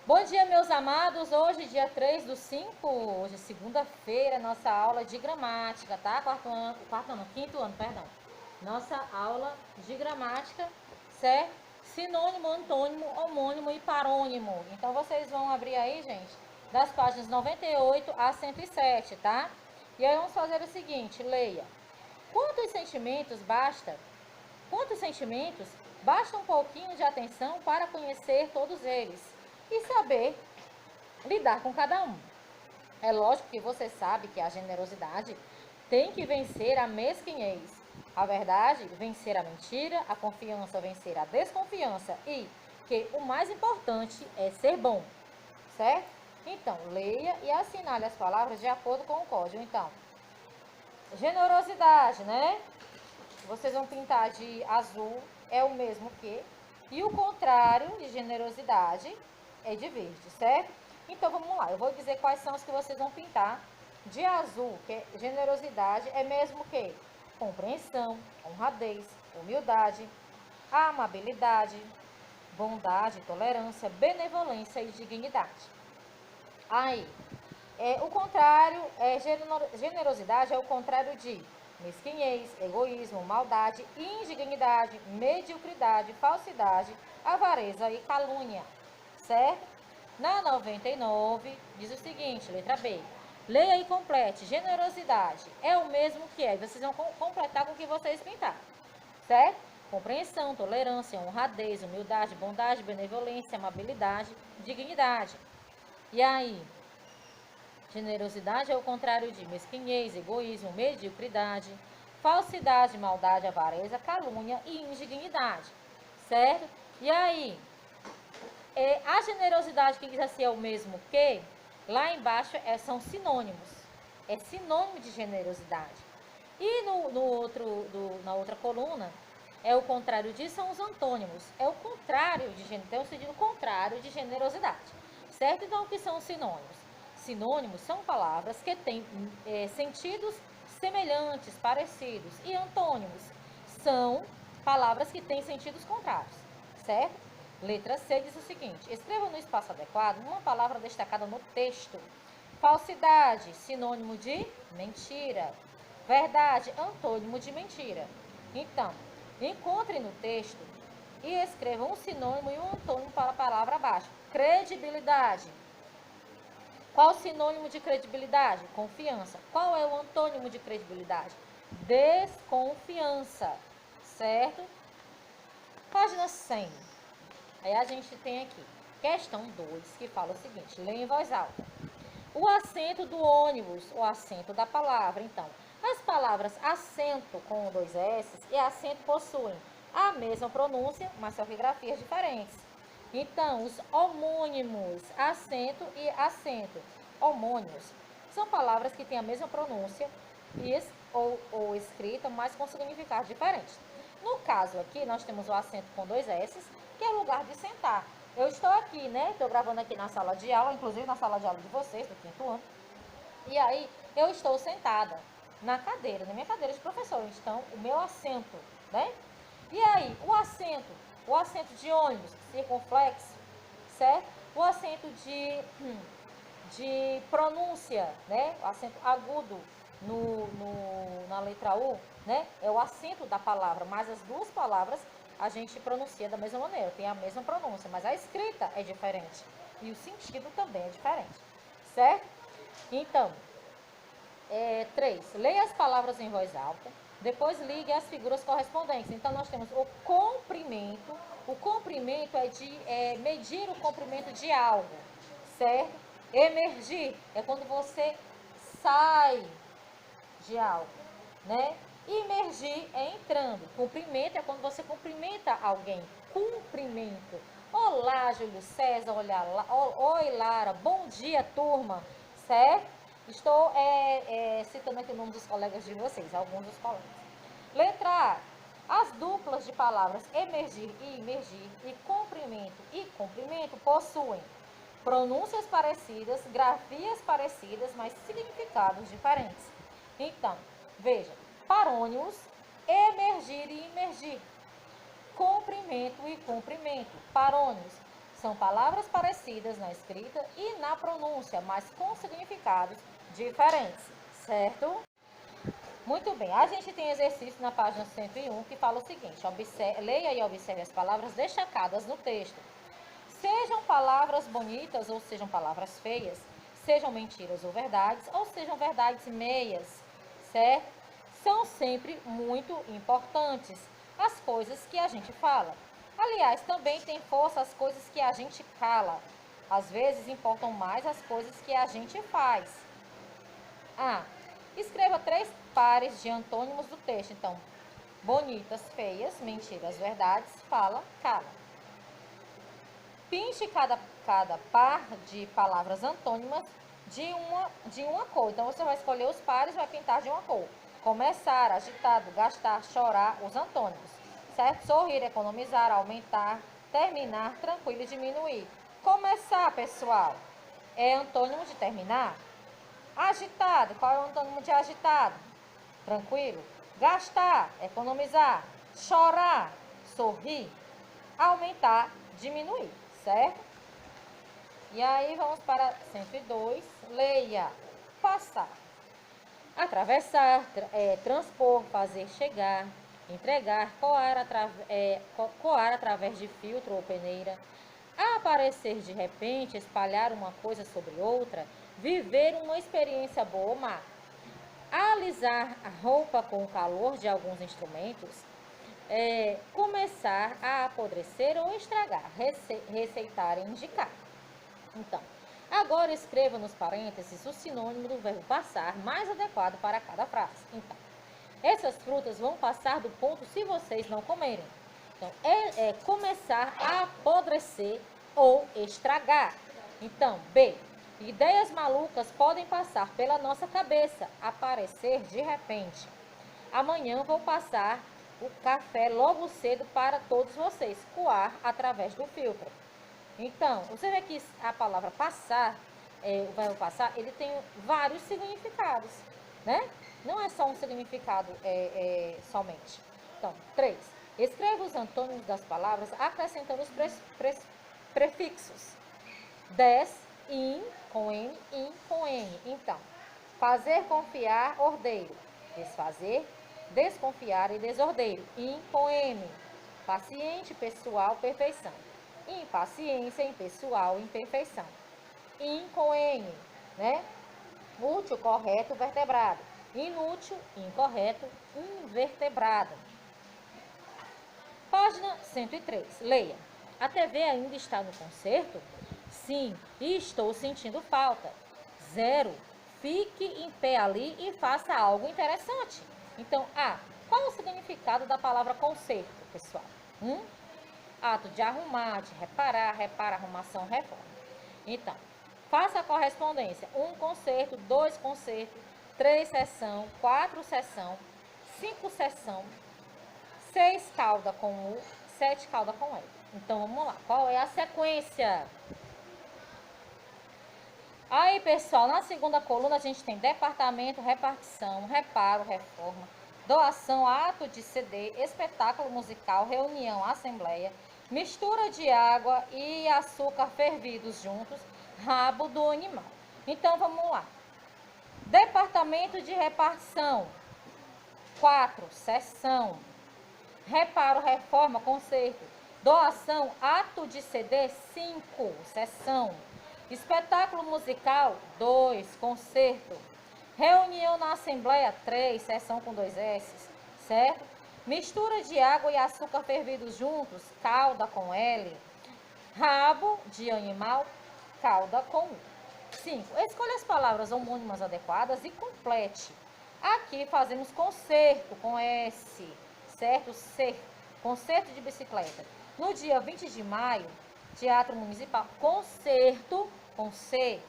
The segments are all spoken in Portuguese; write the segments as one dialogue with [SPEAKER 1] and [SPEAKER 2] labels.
[SPEAKER 1] Bom dia, meus amados. Hoje, dia 3/5, hoje é segunda-feira, nossa aula de gramática, tá? Quinto ano, perdão. Nossa aula de gramática, certo? Sinônimo, antônimo, homônimo e parônimo. Então, vocês vão abrir aí, gente, das páginas 98 a 107, tá? E aí, vamos fazer o seguinte, leia. Quantos sentimentos basta? Quantos sentimentos? Basta um pouquinho de atenção para conhecer todos eles e saber lidar com cada um. É lógico que você sabe que a generosidade tem que vencer a mesquinhez, a verdade vencer a mentira, a confiança vencer a desconfiança e que o mais importante é ser bom, certo? Então, leia e assinale as palavras de acordo com o código. Então, generosidade, né? Vocês vão pintar de azul, é o mesmo que. E o contrário de generosidade é de verde, certo? Então, vamos lá. Eu vou dizer quais são os que vocês vão pintar. De azul, que é generosidade, é mesmo que compreensão, honradez, humildade, amabilidade, bondade, tolerância, benevolência e dignidade. Aí, o contrário, generosidade é o contrário de mesquinhez, egoísmo, maldade, indignidade, mediocridade, falsidade, avareza e calúnia, certo? Na 99, diz o seguinte, letra B. Leia e complete. Generosidade é o mesmo que é. Vocês vão completar com o que vocês pintaram, certo? Compreensão, tolerância, honradez, humildade, bondade, benevolência, amabilidade, dignidade. E aí? Generosidade é o contrário de mesquinhez, egoísmo, mediocridade, falsidade, maldade, avareza, calúnia e indignidade, certo? E aí, a generosidade que diz assim é o mesmo que, lá embaixo são sinônimos, é sinônimo de generosidade. E na outra coluna, é o contrário disso, são os antônimos, é o contrário de, tem um sentido contrário de generosidade, certo? Então, o que são os sinônimos? Sinônimos são palavras que têm sentidos semelhantes, parecidos. E antônimos são palavras que têm sentidos contrários, certo? Letra C diz o seguinte: escreva no espaço adequado uma palavra destacada no texto. Falsidade, sinônimo de mentira. Verdade, antônimo de mentira. Então, encontre no texto e escreva um sinônimo e um antônimo para a palavra abaixo. Credibilidade. Qual o sinônimo de credibilidade? Confiança. Qual é o antônimo de credibilidade? Desconfiança, certo? Página 100. Aí a gente tem aqui, questão 2, que fala o seguinte, leia em voz alta. O acento do ônibus, o acento da palavra. Então, as palavras acento com 2 S e acento possuem a mesma pronúncia, mas são ortografias diferentes. Então, os homônimos, acento e acento, homônimos, são palavras que têm a mesma pronúncia ou escrita, mas com significados diferentes. No caso aqui, nós temos o acento com 2 S, que é o lugar de sentar. Eu estou aqui, né? Estou gravando aqui na sala de aula, inclusive na sala de aula de vocês, do 5º ano. E aí, eu estou sentada na cadeira, na minha cadeira de professor. Então, o meu assento, né? E aí, o acento de ônibus, circunflexo, certo? O acento de pronúncia, né? O acento agudo na letra U, né? É o acento da palavra, mas as duas palavras a gente pronuncia da mesma maneira, tem a mesma pronúncia, mas a escrita é diferente e o sentido também é diferente, certo? Então, 3. Leia as palavras em voz alta, depois ligue as figuras correspondentes. Então, nós temos o comprimento. O comprimento é de medir o comprimento de algo, certo? Emergir é quando você sai de algo, né? Imergir é entrando. Cumprimento é quando você cumprimenta alguém. Cumprimento. Olá, Júlio César. Oi, Lara. Bom dia, turma. Certo? Estou citando aqui o nome dos colegas de vocês, alguns dos colegas. Letra A. As duplas de palavras emergir e imergir e cumprimento possuem pronúncias parecidas, grafias parecidas, mas significados diferentes. Então, veja, parônimos, emergir e imergir, comprimento e cumprimento, parônimos, São palavras parecidas na escrita e na pronúncia, mas com significados diferentes, certo? Muito bem, a gente tem exercício na página 101 que fala o seguinte: leia e observe as palavras destacadas no texto. Sejam palavras bonitas ou sejam palavras feias, sejam mentiras ou verdades, ou sejam verdades meias, certo? São sempre muito importantes as coisas que a gente fala. Aliás, também tem força as coisas que a gente cala. Às vezes importam mais as coisas que a gente faz. Escreva 3 pares de antônimos do texto. Então, bonitas, feias, mentiras, verdades, fala, cala. Pinte cada par de palavras antônimas de uma cor. Então, você vai escolher os pares e vai pintar de uma cor. Começar, agitado, gastar, chorar, os antônimos. Certo? Sorrir, economizar, aumentar, terminar, tranquilo e diminuir. Começar, pessoal, é antônimo de terminar. Agitado, qual é o antônimo de agitado? Tranquilo. Gastar, economizar. Chorar, sorrir. Aumentar, diminuir, certo? E aí vamos para 102. Leia. Passar. Atravessar, transpor, fazer chegar, entregar, coar através de filtro ou peneira, aparecer de repente, espalhar uma coisa sobre outra, viver uma experiência boa ou má, alisar a roupa com o calor de alguns instrumentos, começar a apodrecer ou estragar, receitar e indicar. Então, agora escreva nos parênteses o sinônimo do verbo passar mais adequado para cada frase. Então, essas frutas vão passar do ponto se vocês não comerem. Então, começar a apodrecer ou estragar. Então, B. Ideias malucas podem passar pela nossa cabeça, aparecer de repente. Amanhã vou passar o café logo cedo para todos vocês, coar através do filtro. Então, você vê que a palavra passar, o verbo passar, ele tem vários significados, né? Não é só um significado somente. Então, 3. Escreva os antônimos das palavras acrescentando os prefixos. 10, in com N, in com N. Então, fazer, confiar, ordeiro. Desfazer, desconfiar e desordeiro. In com M. Paciente, pessoal, perfeição. Impaciência, impessoal, imperfeição. In com N, né? Útil, correto, vertebrado. Inútil, incorreto, invertebrado. Página 103. Leia. A TV ainda está no concerto? Sim, e estou sentindo falta. 0. Fique em pé ali e faça algo interessante. Então, qual o significado da palavra concerto, pessoal? Ato de arrumar, de reparar, arrumação, reforma. Então, faça a correspondência. 1 concerto, 2 concerto, 3 sessão, 4 sessão, 5 sessão, 6 cauda com U, 7 cauda com L. Então, vamos lá. Qual é a sequência? Aí, pessoal, na segunda coluna a gente tem departamento, repartição, reparo, reforma, doação, ato de CD, espetáculo musical, reunião, assembleia, mistura de água e açúcar fervidos juntos, rabo do animal. Então, vamos lá. Departamento de repartição, 4, sessão. Reparo, reforma, conserto. Doação, ato de CD, 5, sessão. Espetáculo musical, 2, concerto. Reunião na assembleia, 3, sessão com 2 S, certo? Mistura de água e açúcar fervidos juntos, cauda com L. Rabo de animal, cauda com U. 5. Escolha as palavras homônimas adequadas e complete. Aqui fazemos concerto com S, certo? C, concerto de bicicleta. No dia 20 de maio, Teatro Municipal, concerto com C,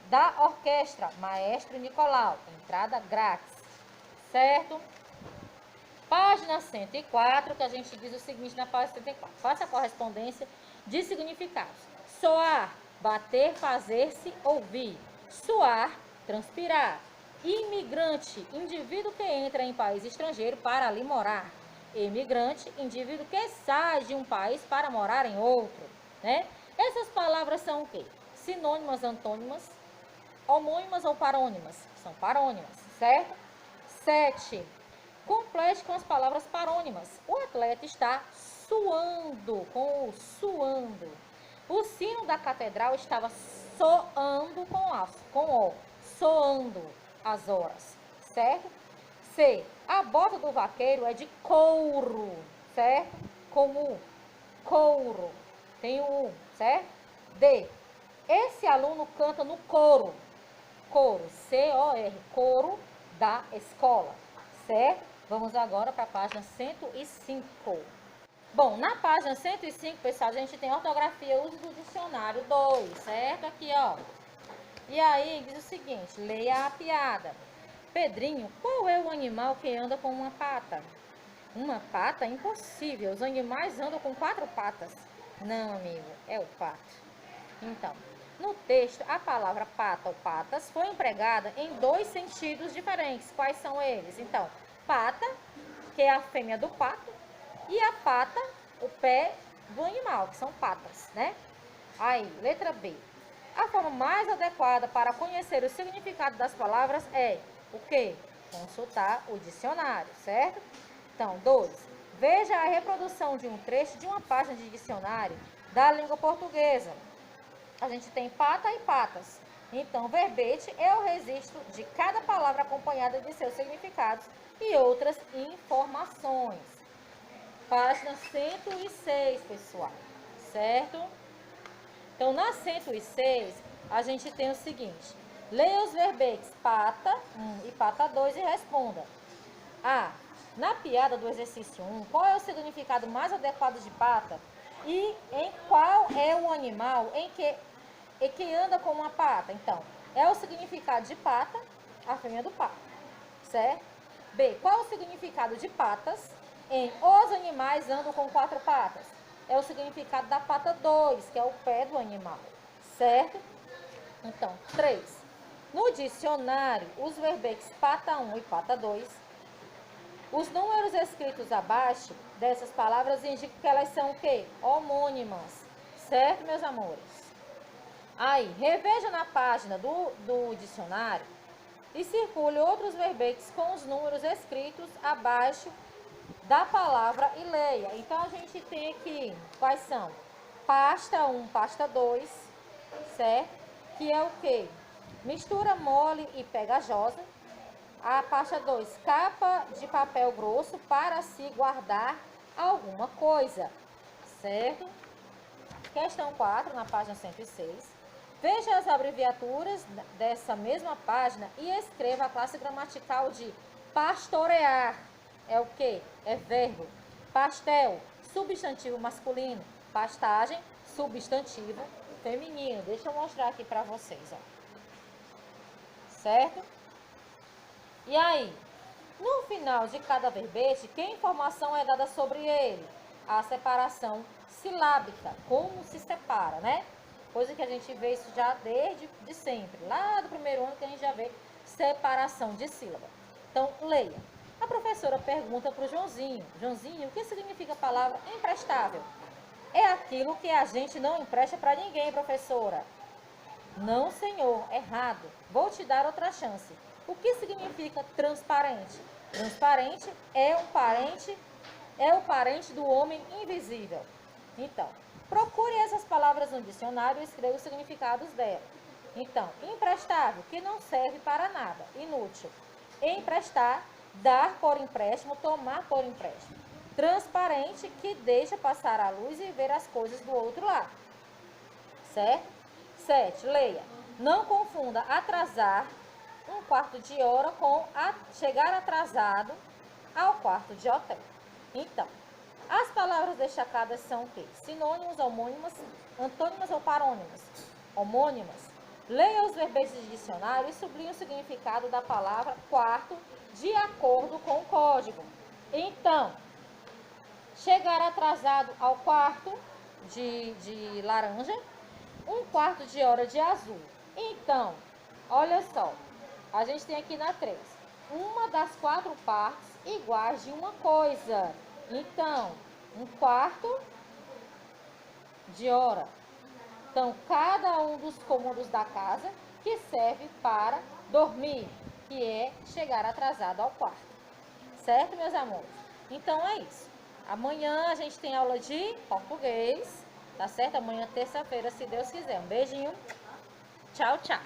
[SPEAKER 1] da orquestra Maestro Nicolau, entrada grátis, certo? Página 104, que a gente diz o seguinte na página 104. Faça a correspondência de significados. Soar, bater, fazer-se, ouvir. Suar, transpirar. Imigrante, indivíduo que entra em país estrangeiro para ali morar. Emigrante, indivíduo que sai de um país para morar em outro, né? Essas palavras são o quê? Sinônimas, antônimas, homônimas ou parônimas? São parônimas, certo? 7. Complete com as palavras parônimas. O atleta está suando, com o suando. O sino da catedral estava soando com o, soando as horas, certo? C. A bota do vaqueiro é de couro, certo? Como couro. Tem o U, certo? D. Esse aluno canta no coro. Coro, C-O-R, coro da escola, certo? Vamos agora para a página 105. Bom, na página 105, pessoal, a gente tem ortografia, uso do dicionário 2, certo? Aqui, ó. E aí, diz o seguinte, leia a piada. Pedrinho, qual é o animal que anda com uma pata? Uma pata? Impossível, os animais andam com 4 patas. Não, amigo, é o pato. Então, no texto, a palavra pata ou patas foi empregada em 2 sentidos diferentes. Quais são eles? Então, pata, que é a fêmea do pato, e a pata, o pé do animal, que são patas, né? Aí, letra B. A forma mais adequada para conhecer o significado das palavras é o quê? Consultar o dicionário, certo? Então, 2. Veja a reprodução de um trecho de uma página de dicionário da língua portuguesa. A gente tem pata e patas. Então, verbete é o registro de cada palavra acompanhada de seus significados e outras informações. Página 106, pessoal, certo? Então, na 106, a gente tem o seguinte. Leia os verbetes pata 1 e pata 2 e responda. A. Na piada do exercício 1, qual é o significado mais adequado de pata? E em qual é o animal em que anda com uma pata? Então, é o significado de pata, a fêmea do pato, certo? B. Qual o significado de patas em os animais andam com 4 patas? É o significado da pata 2, que é o pé do animal, certo? Então, 3. No dicionário, os verbetes pata 1 e pata 2, os números escritos abaixo dessas palavras indicam que elas são o quê? Homônimas, certo, meus amores? Aí, reveja na página do dicionário e circule outros verbetes com os números escritos abaixo da palavra e leia. Então, a gente tem aqui, quais são? Pasta 1, pasta 2, certo? Que é o quê? Mistura mole e pegajosa. A pasta 2, capa de papel grosso para se guardar alguma coisa, certo? Questão 4, na página 106. Veja as abreviaturas dessa mesma página e escreva a classe gramatical de pastorear. É o quê? É verbo. Pastel, substantivo masculino. Pastagem, substantivo feminino. Deixa eu mostrar aqui para vocês, ó. Certo? E aí, no final de cada verbete, que informação é dada sobre ele? A separação silábica, como se separa, né? Coisa que a gente vê isso já desde sempre, lá do primeiro ano que a gente já vê separação de sílaba. Então, leia. A professora pergunta para o Joãozinho. Joãozinho, o que significa a palavra emprestável? É aquilo que a gente não empresta para ninguém, professora. Não, senhor, errado. Vou te dar outra chance. O que significa transparente? Transparente é o parente do homem invisível. Então, procure essas palavras no dicionário e escreva os significados dela. Então, emprestável, que não serve para nada, inútil. Emprestar, dar por empréstimo, tomar por empréstimo. Transparente, que deixa passar a luz e ver as coisas do outro lado. Certo? 7. Leia. Não confunda atrasar um quarto de hora com chegar atrasado ao quarto de hotel. Então, as palavras destacadas são o quê? Sinônimos, homônimas, antônimas ou parônimas? Homônimas. Leia os verbetes de dicionário e sublinhe o significado da palavra quarto de acordo com o código. Então, chegar atrasado ao quarto de laranja, um quarto de hora de azul. Então, olha só, a gente tem aqui na 3, uma das 4 partes iguais de uma coisa. Então, um quarto de hora. Então, cada um dos cômodos da casa que serve para dormir, que é chegar atrasado ao quarto. Certo, meus amores? Então, é isso. Amanhã a gente tem aula de português, tá certo? Amanhã, terça-feira, se Deus quiser. Um beijinho. Tchau, tchau.